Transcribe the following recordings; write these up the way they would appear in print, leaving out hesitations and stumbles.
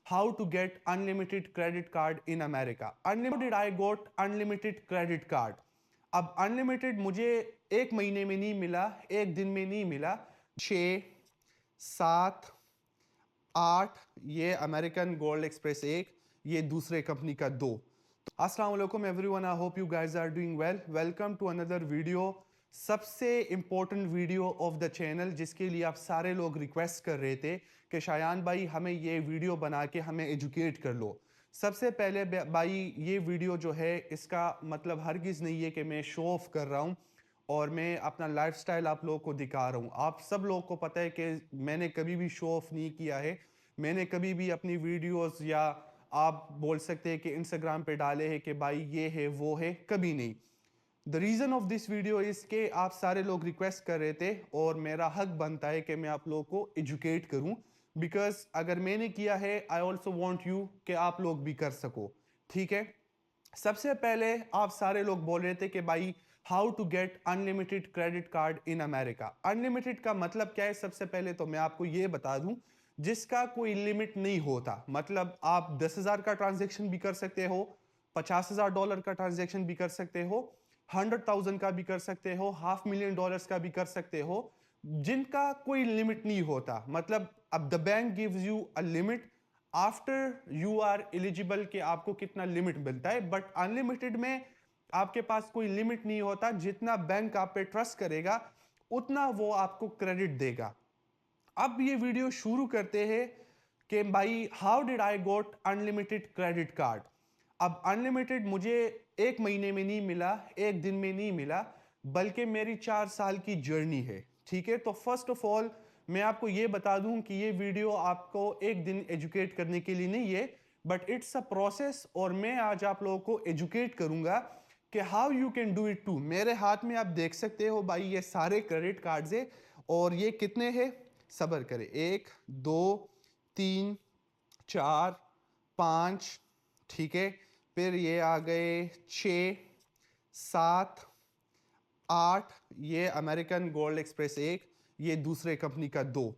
how to get unlimited credit card in America. Unlimited, I got unlimited credit card. अब unlimited मुझे एक महीने में नहीं मिला, एक दिन में नहीं मिला, 6, 7, 8, ये अमेरिकन गोल्ड एक्सप्रेस एक, ये दूसरे कंपनी का 2। अस्सलाम वालेकुम everyone, I hope you guys are doing well. Welcome to another video, सबसे important video of the channel, जिसके लिए आप सारे लोग रिक्वेस्ट कर रहे थे कि शायान भाई हमें ये वीडियो बना के हमें एजुकेट कर लो। सबसे पहले भाई ये वीडियो जो है इसका मतलब हरगिज़ नहीं है कि मैं शो ऑफ कर रहा हूँ और मैं अपना लाइफस्टाइल आप लोगों को दिखा रहा हूँ। आप सब लोगों को पता है कि मैंने कभी भी शो ऑफ नहीं किया है। मैंने कभी भी अपनी वीडियोस या आप बोल सकते हैं कि इंस्टाग्राम पे डाले हैं कि भाई ये है वो है, कभी नहीं। The reason of this video is के आप सारे लोग रिक्वेस्ट कर रहे थे और मेरा हक बनता है कि मैं आप लोगों को एजुकेट करूं, बिकॉज अगर मैंने किया है आई ऑल्सो वॉन्ट यू कि आप लोग भी कर सको। ठीक है, सबसे पहले आप सारे लोग बोल रहे थे कि भाई how to get unlimited credit card in America. Unlimited का मतलब क्या है? सबसे पहले तो मैं आपको ये बता दूं, जिसका कोई लिमिट नहीं होता। मतलब आप 10,000 का ट्रांजेक्शन भी कर सकते हो, $50,000 का ट्रांजेक्शन भी कर सकते हो, 100,000 का भी कर सकते हो, $500,000 का भी कर सकते हो, जिनका कोई लिमिट नहीं होता। मतलब अब the bank gives you a limit after you are eligible कि आपको कितना लिमिट मिलता है, बट अनलिमिटेड में आपके पास कोई लिमिट नहीं होता। जितना बैंक आप पे ट्रस्ट करेगा उतना वो आपको क्रेडिट देगा। अब ये वीडियो शुरू करते हैं कि भाई how did I got unlimited credit card. अब अनलिमिटेड मुझे एक महीने में नहीं मिला, एक दिन में नहीं मिला, बल्कि मेरी 4 साल की जर्नी है। ठीक है, तो फर्स्ट ऑफ ऑल मैं आपको ये बता दूं कि ये वीडियो आपको एक दिन एजुकेट करने के लिए नहीं है, बट इट्स अ प्रोसेस, और मैं आज आप लोगों को एजुकेट करूंगा कि how you can do it too. मेरे हाथ में आप देख सकते हो भाई ये सारे क्रेडिट कार्ड्स है, और ये कितने हैं? सबर करें, 1, 2, 3, 4, 5, ठीक है, फिर ये आ गए 6, 7, 8, ये अमेरिकन गोल्ड एक्सप्रेस एक, ये दूसरे कंपनी का 2।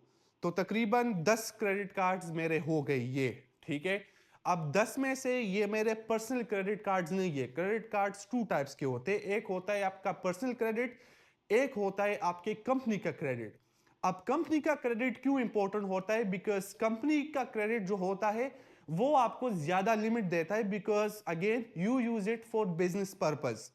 तो तकरीबन 10 क्रेडिट कार्ड्स मेरे हो गए ये। ठीक है, अब 10 में से ये मेरे पर्सनल क्रेडिट कार्ड्स नहीं है। क्रेडिट कार्ड्स 2 टाइप्स के होते हैं, एक होता है आपका पर्सनल क्रेडिट, एक होता है आपके कंपनी का क्रेडिट। अब कंपनी का क्रेडिट क्यों इंपॉर्टेंट होता है? बिकॉज कंपनी का क्रेडिट जो होता है वो आपको ज्यादा लिमिट देता है, because again you use it for business purpose.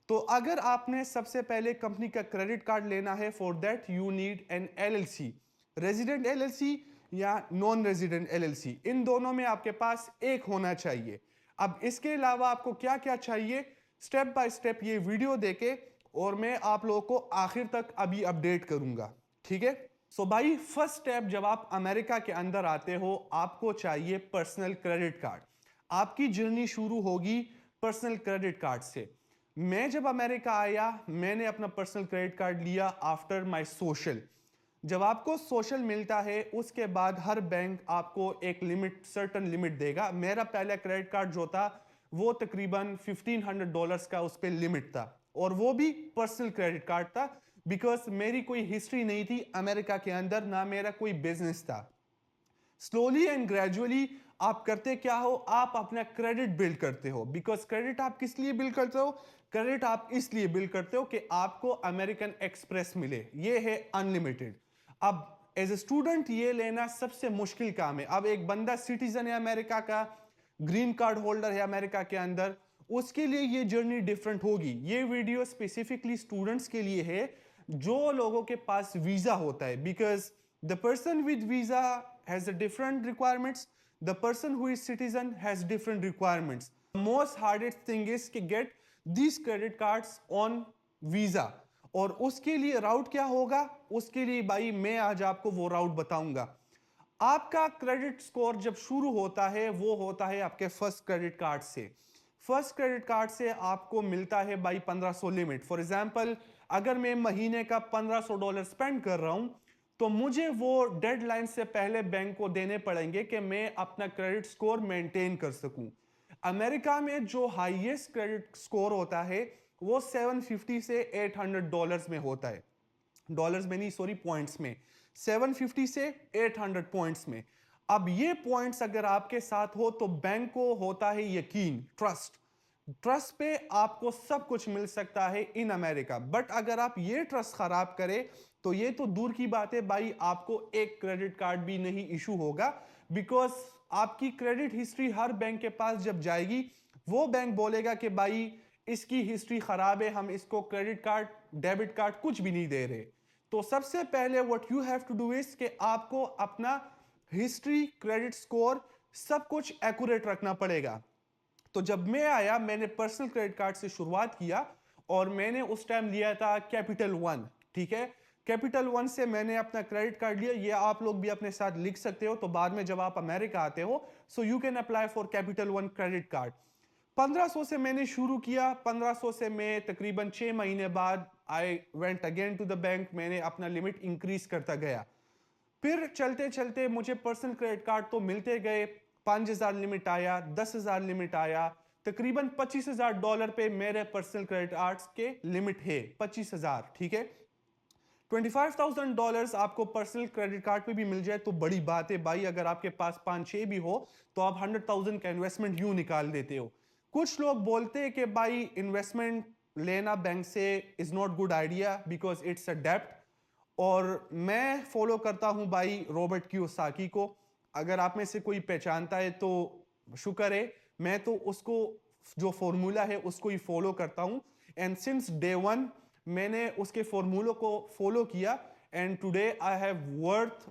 तो अगर आपने सबसे पहले कंपनी का क्रेडिट कार्ड लेना है, for that you need an LLC, resident LLC या नॉन रेजिडेंट एलएलसी। इन दोनों में आपके पास एक होना चाहिए। अब इसके अलावा आपको क्या क्या चाहिए, स्टेप बाय स्टेप ये वीडियो देके और मैं आप लोगों को आखिर तक अभी अपडेट करूंगा। ठीक है, सो भाई फर्स्ट स्टेप, जब आप अमेरिका के अंदर आते हो आपको चाहिए पर्सनल क्रेडिट कार्ड। आपकी जर्नी शुरू होगी पर्सनल क्रेडिट कार्ड से। मैं जब अमेरिका आया मैंने अपना पर्सनल क्रेडिट कार्ड लिया आफ्टर माय सोशल। जब आपको सोशल मिलता है उसके बाद हर बैंक आपको एक लिमिट, सर्टन लिमिट देगा। मेरा पहला क्रेडिट कार्ड जो था वो तकरीबन $1,500 का उस पर लिमिट था, और वो भी पर्सनल क्रेडिट कार्ड था, बिकॉज मेरी कोई हिस्ट्री नहीं थी अमेरिका के अंदर, ना मेरा कोई बिजनेस था। स्लोली एंड ग्रेजुअली आप करते क्या हो, आप अपना क्रेडिट बिल्ड करते हो। बिकॉज क्रेडिट आप किस लिए बिल्ड करते हो? क्रेडिट आप इसलिए बिल्ड करते हो कि आपको अमेरिकन एक्सप्रेस मिले, ये है अनलिमिटेड। अब एज ए स्टूडेंट ये लेना सबसे मुश्किल काम है। अब एक बंदा सिटीजन है अमेरिका का, ग्रीन कार्ड होल्डर है अमेरिका के अंदर, उसके लिए ये जर्नी डिफरेंट होगी। ये वीडियो स्पेसिफिकली स्टूडेंट्स के लिए है जो लोगों के पास वीजा होता है, because the person with visa has a different requirements, the person who is citizen has different requirements. The most hardest thing is to get these credit cards on visa, और उसके लिए राउट क्या होगा? उसके लिए भाई मैं आज आपको वो राउट बताऊंगा। आपका क्रेडिट स्कोर जब शुरू होता है वो होता है आपके फर्स्ट क्रेडिट कार्ड से। फर्स्ट क्रेडिट कार्ड से आपको मिलता है भाई 1500 लिमिट। फॉर एग्जांपल अगर मैं महीने का $1500 स्पेंड कर रहा हूं तो मुझे वो डेडलाइन से पहले बैंक को देने पड़ेंगे कि मैं अपना क्रेडिट स्कोर मेंटेन कर सकूं। अमेरिका में जो हाईएस्ट क्रेडिट स्कोर होता है वो 750 से $800 में होता है। डॉलर्स में नहीं, सॉरी, पॉइंट्स में। 750 से 800 पॉइंट्स में। अब ये पॉइंट्स अगर आपके साथ हो तो बैंक को होता है यकीन, ट्रस्ट। ट्रस्ट पे आपको सब कुछ मिल सकता है इन अमेरिका। बट अगर आप ये ट्रस्ट खराब करें तो ये तो दूर की बात है भाई, आपको एक क्रेडिट कार्ड भी नहीं इशू होगा। बिकॉज आपकी क्रेडिट हिस्ट्री हर बैंक के पास जब जाएगी, वो बैंक बोलेगा कि भाई इसकी हिस्ट्री खराब है, हम इसको क्रेडिट कार्ड, डेबिट कार्ड कुछ भी नहीं दे रहे। तो सबसे पहले what you have to do is कि आपको अपना हिस्ट्री, क्रेडिट स्कोर, सब कुछ एक्यूरेट रखना पड़ेगा। तो जब मैं आया, मैंने पर्सनल क्रेडिट कार्ड से शुरुआत किया और मैंने उस टाइम लिया था कैपिटल वन। ठीक है, कैपिटल वन से मैंने अपना क्रेडिट कार्ड लिया। ये आप लोग भी अपने साथ लिख सकते हो, तो बाद में जब आप अमेरिका आते हो, so you can apply for capital one credit card. 1500 से मैंने शुरू किया। 1500 से मैं तकरीबन 6 महीने बाद I went again to the bank, मैंने अपना लिमिट इंक्रीज करता गया। फिर चलते चलते मुझे पर्सनल क्रेडिट कार्ड तो मिलते गए। 5000 लिमिट आया, 10,000 लिमिट आया, तकरीबन $25,000 पे मेरे पर्सनल क्रेडिट कार्ड्स के लिमिट है। 25,000, ठीक है। $25,000 आपको पर्सनल क्रेडिट कार्ड पे भी मिल जाए तो बड़ी बात है भाई। अगर आपके पास 5-6 भी हो तो आप 100,000 का इन्वेस्टमेंट यूं निकाल देते हो। कुछ लोग बोलते हैं कि भाई इन्वेस्टमेंट लेना बैंक से is not good idea because it's a डेप्ट। और मैं फॉलो करता हूं भाई रॉबर्ट कियोसाकी को। अगर आप में से कोई पहचानता है तो शुक्र है। मैं तो उसको जो फॉर्मूला है उसको ही फॉलो करता हूं। एंड सिंस डे वन मैंने उसके फॉर्मूलों को फॉलो किया and today I have worth,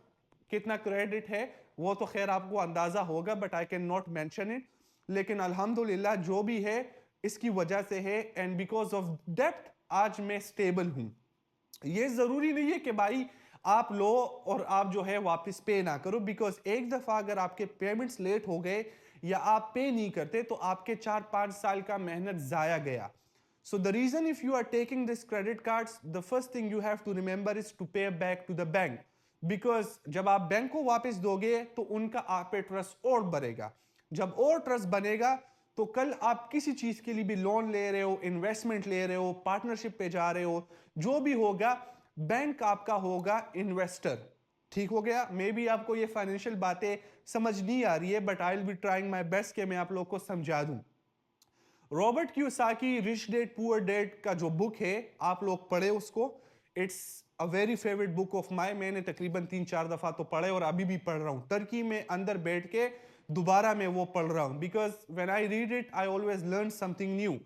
कितना क्रेडिट है वो तो खैर आपको अंदाजा होगा but I can not mention it. लेकिन अल्हम्दुलिल्लाह जो भी है इसकी वजह से है एंड बिकॉज ऑफ डेप्थ आज मैं स्टेबल हूं। ये जरूरी नहीं है कि भाई आप लो और आप जो है वापस पे ना करो, बिकॉज एक दफा अगर आपके पेमेंट्स लेट हो गए या आप पे नहीं करते तो आपके 4-5 साल का मेहनत जाया गया। So the reason if you are taking this credit cards, the first thing you have to remember is to pay back to the bank. Because जब आप बैंक को वापस दोगे तो उनका आप पे ट्रस्ट और बढ़ेगा। जब और ट्रस्ट बनेगा तो कल आप किसी चीज के लिए भी लोन ले रहे हो, इन्वेस्टमेंट ले रहे हो, पार्टनरशिप पे जा रहे हो, जो भी होगा बैंक आपका होगा इन्वेस्टर। ठीक हो गया। मे बी आपको ये फाइनेंशियल बातें समझ नहीं आ रही है but I will be trying my best कि मैं आप लोग को समझा दूं। Robert Kiyosaki rich dad poor dad का जो बुक है आप लोग पढ़े उसको। It's a very favourite book of my. मैंने तकरीबन 3-4 दफा तो पढ़े और अभी भी पढ़ रहा हूं। टर्की में अंदर बैठ के दोबारा मैं वो पढ़ रहा हूं because when I read it I always learn something new.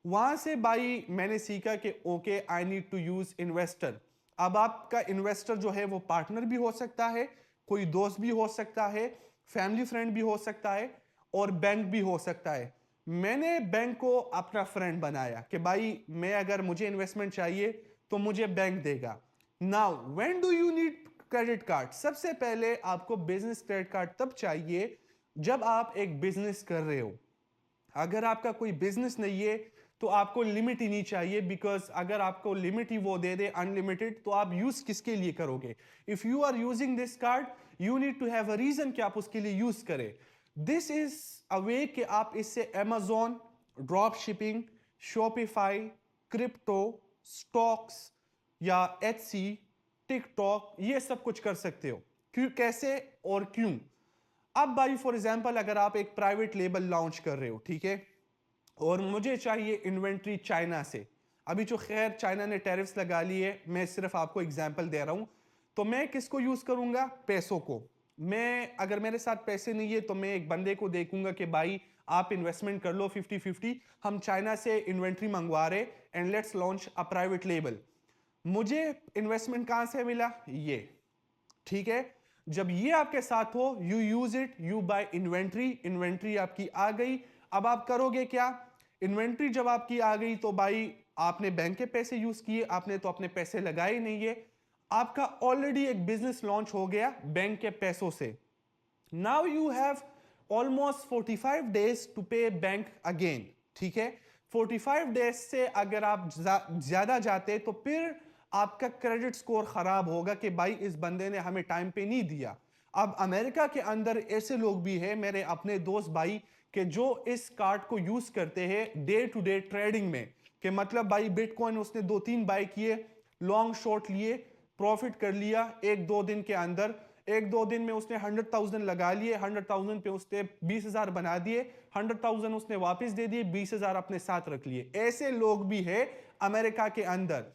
वहां से भाई मैंने सीखा कि okay I need to use investor. अब आपका इन्वेस्टर जो है वो पार्टनर भी हो सकता है, कोई दोस्त भी हो सकता है, फैमिली फ्रेंड भी हो सकता है और बैंक भी हो सकता है। मैंने बैंक को अपना फ्रेंड बनाया कि भाई मैं अगर मुझे इन्वेस्टमेंट चाहिए तो मुझे बैंक देगा। Now when do you need credit card? सबसे पहले आपको बिजनेस क्रेडिट कार्ड तब चाहिए जब आप एक बिजनेस कर रहे हो। अगर आपका कोई बिजनेस नहीं है तो आपको लिमिट ही नहीं चाहिए, बिकॉज अगर आपको लिमिट ही वो दे दे अनलिमिटेड तो आप यूज किसके लिए करोगे? If you are using this card you need to have a reason कि आप उसके लिए यूज करें। दिस इज अ वे कि आप इससे Amazon, drop shipping, Shopify, crypto, stocks या Etsy, टिकटॉक, ये सब कुछ कर सकते हो। क्यों, कैसे और क्यों? अब भाई फॉर एग्जांपल अगर आप एक प्राइवेट लेबल लॉन्च कर रहे हो, ठीक है, और मुझे चाहिए इन्वेंट्री चाइना से। अभी जो खैर चाइना ने टैरिफ्स लगा लिए, मैं सिर्फ आपको एग्जांपल दे रहा हूं। तो मैं किसको यूज करूंगा? पैसों को। मैं अगर मेरे साथ पैसे नहीं है तो मैं एक बंदे को देखूंगा कि भाई आप इन्वेस्टमेंट कर लो 50-50, हम चाइना से इन्वेंट्री मंगवा रहे and let's launch a private label. मुझे इन्वेस्टमेंट कहां से मिला? ये, ठीक है। जब ये आपके साथ हो you use it, you buy inventory. Inventory आपकी आ गई, अब आप करोगे क्या? इन्वेंट्री जब आपकी आ गई तो भाई आपने बैंक के पैसे यूज किए, आपने तो अपने पैसे लगाए नहीं है। आपका ऑलरेडी एक बिजनेस लॉन्च हो गया बैंक के पैसों से। Now you have almost 45 days to pay bank again, ठीक है। 45 डेज से अगर आप ज्यादा जाते तो फिर आपका क्रेडिट स्कोर खराब होगा कि भाई इस बंदे ने हमें टाइम पे नहीं दिया। अब अमेरिका के अंदर ऐसे लोग भी हैं, मेरे अपने दोस्त भाई, कि जो इस कार्ड को यूज करते हैं डे टू डे ट्रेडिंग में। कि मतलब भाई बिटकॉइन उसने 2-3 बाय किए, लॉन्ग शॉर्ट लिए, प्रॉफिट कर लिया 1-2 दिन के अंदर। एक दो दिन में उसने 100,000 लगा लिए, 100,000 पे उसने 20,000 बना दिए, 100,000 उसने वापस दे दिए, 20,000 अपने साथ रख लिए। ऐसे लोग भी है अमेरिका के अंदर।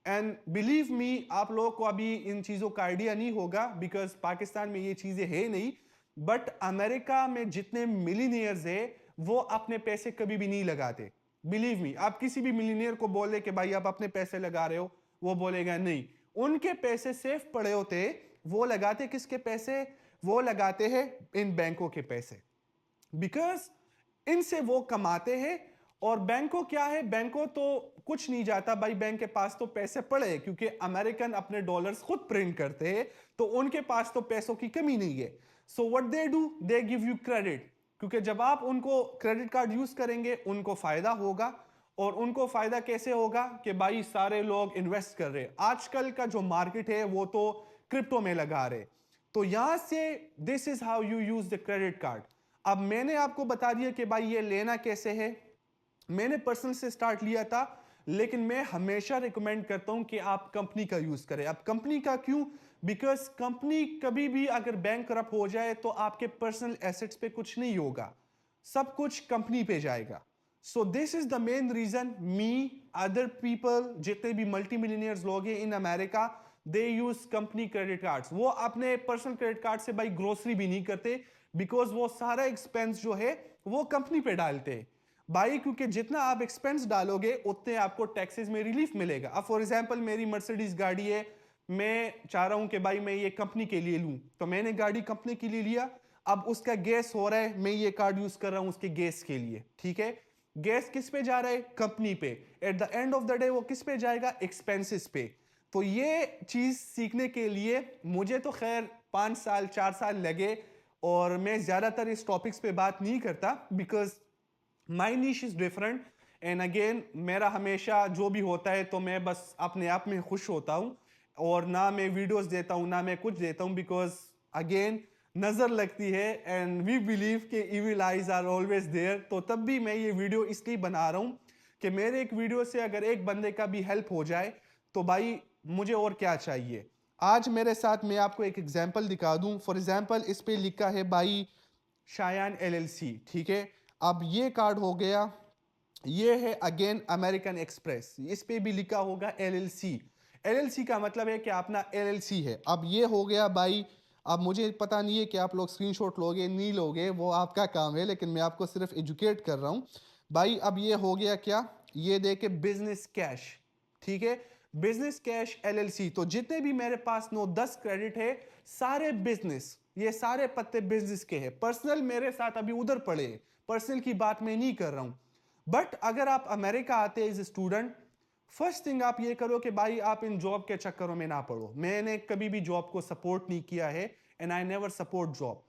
एंड बिलीव मी, आप लोगों को अभी इन चीजों का आइडिया नहीं होगा बिकॉज पाकिस्तान में ये चीजें है नहीं, बट अमेरिका में जितने मिलीनियर्स है वो अपने पैसे कभी भी नहीं लगाते। बिलीव मी, आप किसी भी मिलीनियर को बोले कि भाई आप अपने पैसे लगा रहे हो, वो बोलेगा नहीं। उनके पैसे सेफ पड़े होते, वो लगाते किसके पैसे? वो लगाते हैं इन बैंकों के पैसे, बिकॉज इनसे वो कमाते हैं। और बैंकों क्या है? बैंकों तो कुछ नहीं जाता भाई, बैंक के पास तो पैसे पड़े, क्योंकि अमेरिकन अपने डॉलर्स खुद प्रिंट करते हैं, तो उनके पास तो पैसों की कमी नहीं है। So what they do, they give you credit, क्योंकि जब आप उनको क्रेडिट कार्ड यूज करेंगे उनको फायदा होगा। और उनको फायदा कैसे होगा? कि भाई सारे लोग इन्वेस्ट कर रहे हैं, आजकल का जो मार्केट है वो तो क्रिप्टो में लगा रहे। तो यहां से this is how you use the credit card. अब मैंने आपको बता दिया कि भाई ये लेना कैसे है। मैंने पर्सनल से स्टार्ट लिया था, लेकिन मैं हमेशा रिकमेंड करता हूं कि आप कंपनी का यूज करें। अब कंपनी का क्यों? बिकॉज कंपनी कभी भी अगर बैंक करप्ट हो जाए तो आपके पर्सनल एसेट्स पे कुछ नहीं होगा, सब कुछ कंपनी पे जाएगा। So this is the main reason me, other people, जितने भी मल्टी मिलियनियर्स लोग हैं in America, they use company credit cards. वो अपने पर्सनल क्रेडिट कार्ड से भाई ग्रोसरी भी नहीं करते, बिकॉज वो सारा एक्सपेंस जो है वो कंपनी पे डालते हैं भाई, क्योंकि जितना आप एक्सपेंस डालोगे उतने आपको टैक्सेस में रिलीफ मिलेगा। अब फॉर एग्जांपल मेरी मर्सिडीज गाड़ी है, मैं चाह रहा हूं कि भाई मैं ये कंपनी के लिए लूं, तो मैंने गाड़ी कंपनी के लिए लिया। अब उसका गैस हो रहा है, मैं ये कार्ड यूज कर रहा हूं उसके गैस के लिए, ठीक है। गैस किस पे जा रहा है? कंपनी पे। At the end of the day वो किस पे जाएगा? एक्सपेंसेस पे। तो ये चीज सीखने के लिए मुझे तो खैर 5 साल 4 साल लगे, और मैं ज्यादातर इस टॉपिक्स पे बात नहीं करता because my niche is different. And again मेरा हमेशा जो भी होता है तो मैं बस अपने आप में खुश होता हूँ, और ना मैं वीडियोस देता हूँ ना मैं कुछ देता हूँ, बिकॉज अगेन नजर लगती है एंड वी बिलीव के evil eyes are always there. तो तब भी मैं ये वीडियो इसलिए बना रहा हूँ कि मेरे एक वीडियो से अगर एक बंदे का भी हेल्प हो जाए तो भाई मुझे और क्या चाहिए। आज मेरे साथ मैं आपको एक एग्जांपल दिखा दूं। फॉर एग्जांपल इस पे लिखा है भाई शायान एलएलसी, ठीक है। अब ये कार्ड हो गया, ये है अगेन अमेरिकन एक्सप्रेस, इस पे भी लिखा होगा एलएलसी। एलएलसी का मतलब है कि अपना एलएलसी है। अब ये हो गया भाई, अब मुझे पता नहीं है कि आप लोग स्क्रीनशॉट लोगे नहीं लोगे, वो आपका काम है, लेकिन मैं आपको सिर्फ एजुकेट कर रहा हूं भाई। अब ये हो गया क्या? ये देखे बिजनेस कैश, ठीक है। Business cash LLC. तो जितने भी मेरे पास 9-10 क्रेडिट है, सारे बिजनेस, ये सारे पत्ते बिजनेस के हैं। पर्सनल मेरे साथ अभी उधर पड़े, पर्सनल की बात मैं नहीं कर रहा हूं। बट अगर आप अमेरिका आते एज स्टूडेंट, फर्स्ट थिंग आप ये करो कि भाई आप इन जॉब के चक्करों में ना पड़ो। मैंने कभी भी जॉब को सपोर्ट नहीं किया है, and I never support job.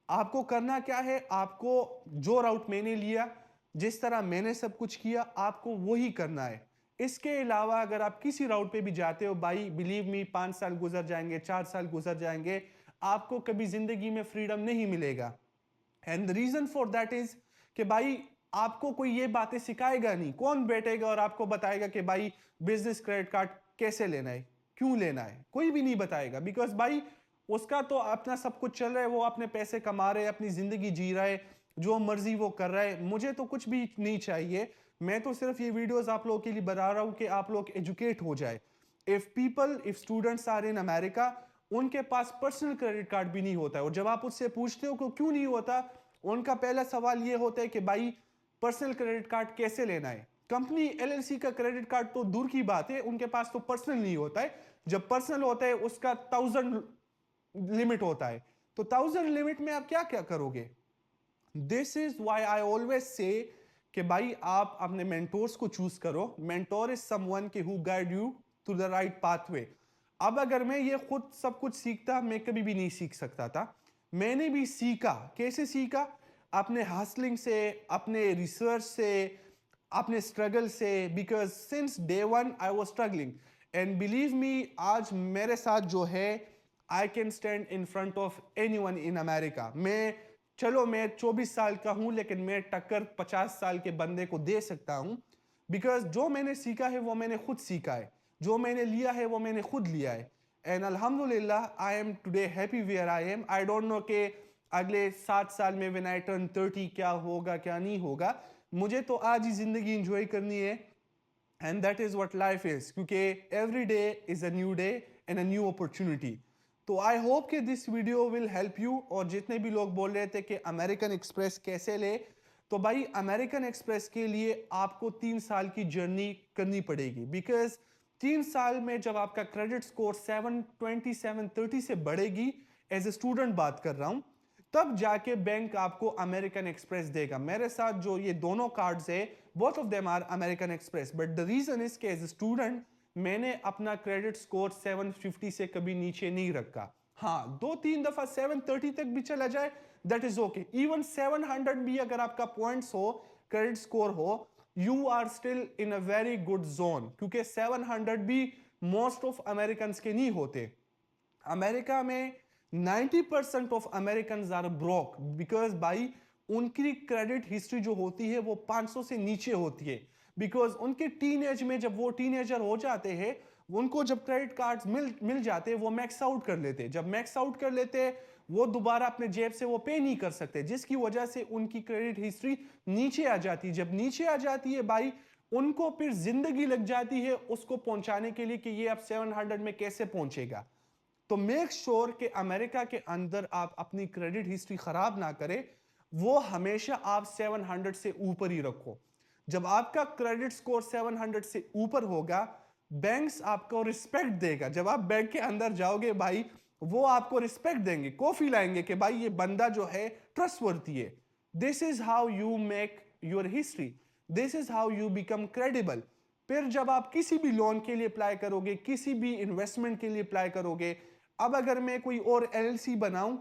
आपको करना क्या है? आपको जो राउट मैंने लिया, जिस तरह मैंने सब कुछ किया, आपको वही करना है। इसके अलावा अगर आप किसी राउट पे भी जाते हो भाई, बिलीव मी, 5 साल गुजर जाएंगे, 4 साल गुजर जाएंगे, आपको कभी जिंदगी में फ्रीडम नहीं मिलेगा। And the reason for that is कि भाई आपको कोई ये बातें सिखाएगा नहीं। कौन बैठेगा और आपको बताएगा कि भाई बिजनेस क्रेडिट कार्ड कैसे लेना है, क्यों लेना है? कोई भी नहीं बताएगा, बिकॉज भाई उसका तो अपना सब कुछ चल रहा है, वो अपने पैसे कमा रहे हैं, अपनी जिंदगी जी रहा है, जो मर्जी वो कर रहा है। मुझे तो कुछ भी नहीं चाहिए, मैं तो सिर्फ ये वीडियोस आप लोगों के लिए बना रहा हूं कि आप लोग एजुकेट हो जाए। If students are in America, उनके पास पर्सनल क्रेडिट कार्ड भी नहीं होता है, और जब आप उससे पूछते हो कि क्यों नहीं होता, उनका पहला सवाल ये होता है कि भाई पर्सनल क्रेडिट कार्ड कैसे लेना है। कंपनी एलएलसी का क्रेडिट कार्ड तो दूर की बात है, उनके पास तो पर्सनल नहीं होता है। जब पर्सनल होता है उसका 1000 लिमिट होता है, तो 1000 लिमिट में आप क्या क्या करोगे? This is why I always say कि भाई आप अपने मेंटोर्स को चूज करो। मेंटोर इज समवन के who guide you to the right pathway. अब अगर मैं ये खुद सब कुछ सीखता, मैं कभी भी नहीं सीख सकता था। मैंने भी सीखा। कैसे सीखा? अपने हसलिंग से, अपने रिसर्च से, अपने स्ट्रगल से, because since day one I was struggling. And believe me, आज मेरे साथ जो है, I can stand in front of any one in America. मैं 24 साल का हूं, लेकिन मैं टक्कर 50 साल के बंदे को दे सकता हूं, बिकॉज जो मैंने सीखा है वो मैंने खुद सीखा है, जो मैंने लिया है वो मैंने खुद लिया है। एंड अल्हम्दुलिल्लाह I am today happy where I am. I don't know कि अगले 7 साल में व्हेन आई टर्न 30 क्या होगा क्या नहीं होगा। मुझे तो आज ही जिंदगी इंजॉय करनी है and that is what life is, क्योंकि every day is a new day and a new opportunity. तो आई होप कि this video will help you. और जितने भी लोग बोल रहे थे कि अमेरिकन एक्सप्रेस कैसे ले, तो भाई अमेरिकन एक्सप्रेस के लिए आपको 3 साल की जर्नी करनी पड़ेगी। बिकॉज 3 साल में जब आपका क्रेडिट स्कोर 720 730 से बढ़ेगी, एज ए स्टूडेंट बात कर रहा हूं, तब जाके बैंक आपको अमेरिकन एक्सप्रेस देगा। मेरे साथ जो ये दोनों कार्ड्स है, both of them are American Express, but the reason is कि एज ए स्टूडेंट मैंने अपना क्रेडिट स्कोर 750 से कभी नीचे नहीं रखा। हाँ, 2-3 दफा 730 तक भी चला जाए, दैट इज ओके। इवन 700 भी अगर आपका पॉइंट्स हो, क्रेडिट स्कोर हो, you are still in a very good zone, क्योंकि 700 भी मोस्ट ऑफ अमेरिकन के नहीं होते। अमेरिका में 90% of American are broke because भाई उनकी क्रेडिट हिस्ट्री जो होती है वो 500 से नीचे होती है। बिकॉज उनके टीन एज में जब वो टीनेजर हो जाते हैं, उनको जब क्रेडिट कार्ड्स मिल जाते हैं, वो मैक्स आउट कर लेते हैं। जब मैक्स आउट कर लेते हैं, वो दोबारा अपने जेब से वो पे नहीं कर सकते, जिसकी वजह से उनकी क्रेडिट हिस्ट्री नीचे आ जाती है। जब नीचे आ जाती है भाई, उनको फिर जिंदगी लग जाती है उसको पहुंचाने के लिए कि ये अब 700 में कैसे पहुंचेगा। तो मेक श्योर कि अमेरिका के अंदर आप अपनी क्रेडिट हिस्ट्री खराब ना करें, वो हमेशा आप 700 से ऊपर ही रखो। जब आपका क्रेडिट स्कोर 700 से ऊपर होगा, बैंक्स आपको रिस्पेक्ट देगा। जब आप बैंक के अंदर जाओगे भाई, वो आपको रिस्पेक्ट देंगे, कॉफी लाएंगे कि भाई ये बंदा जो है ट्रस्टवर्दी है। This is how you make your history, this is how you become credible. फिर जब आप किसी भी लोन के लिए अप्लाई करोगे, किसी भी इन्वेस्टमेंट के लिए अप्लाई करोगे, अब अगर मैं कोई और एलएलसी बनाऊं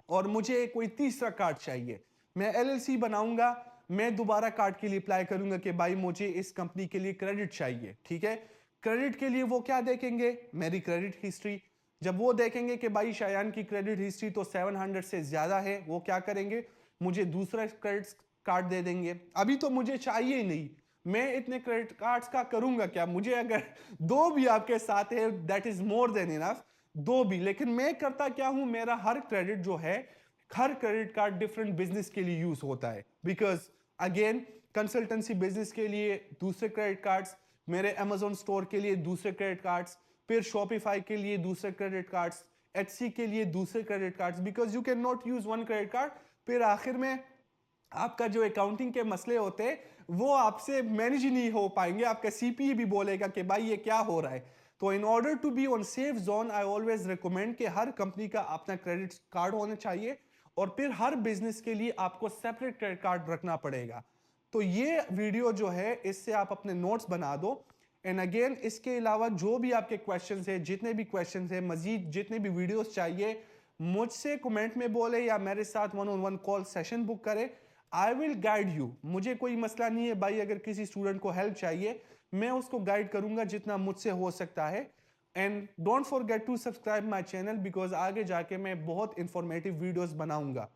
और मुझे कोई तीसरा कार्ड चाहिए, मैं एलएलसी बनाऊंगा, मैं दोबारा कार्ड के लिए अप्लाई करूंगा कि भाई मुझे इस कंपनी के लिए क्रेडिट चाहिए, ठीक है। क्रेडिट के लिए वो क्या देखेंगे? मेरी क्रेडिट हिस्ट्री। जब वो देखेंगे कि भाई शायान की क्रेडिट हिस्ट्री तो 700 से ज्यादा है, वो क्या करेंगे? मुझे दूसरा क्रेडिट कार्ड दे देंगे। अभी तो मुझे चाहिए ही नहीं, मैं इतने क्रेडिट कार्ड्स का करूंगा क्या? मुझे अगर दो भी आपके साथ है, that is more than enough, दो भी। लेकिन मैं करता क्या हूं, मेरा हर क्रेडिट जो है, हर क्रेडिट कार्ड डिफरेंट बिजनेस के लिए यूज होता है। बिकॉज अगेन, कंसल्टेंसी बिजनेस के लिए दूसरे क्रेडिट कार्ड्स, मेरे अमेजोन स्टोर के लिए दूसरे क्रेडिट कार्ड्स, फिर शॉपिफाई के लिए दूसरे क्रेडिट कार्ड्स, एचसी के लिए दूसरे credit cards. Because you can not use one credit card, फिर आखिर में आपका जो अकाउंटिंग के मसले होते हैं वो आपसे मैनेज ही नहीं हो पाएंगे। आपका सीपीए भी बोलेगा कि भाई ये क्या हो रहा है। तो in order to be on safe zone, I always recommend कि हर कंपनी का अपना क्रेडिट कार्ड होना चाहिए, और फिर हर बिजनेस के लिए आपको सेपरेट क्रेडिट कार्ड रखना पड़ेगा। तो ये वीडियो जो है, इससे आप अपने नोट्स बना दो। एंड अगेन, इसके अलावा जो भी आपके क्वेश्चंस है, जितने भी क्वेश्चंस है, मजीद जितने भी वीडियोस चाहिए, मुझसे कमेंट में बोले या मेरे साथ 1-on-1 कॉल सेशन बुक करें। I will guide you. मुझे कोई मसला नहीं है भाई, अगर किसी स्टूडेंट को हेल्प चाहिए, मैं उसको गाइड करूंगा जितना मुझसे हो सकता है। And don't forget to subscribe my channel, because आगे जाके मैं बहुत इंफॉर्मेटिव वीडियोस बनाऊंगा।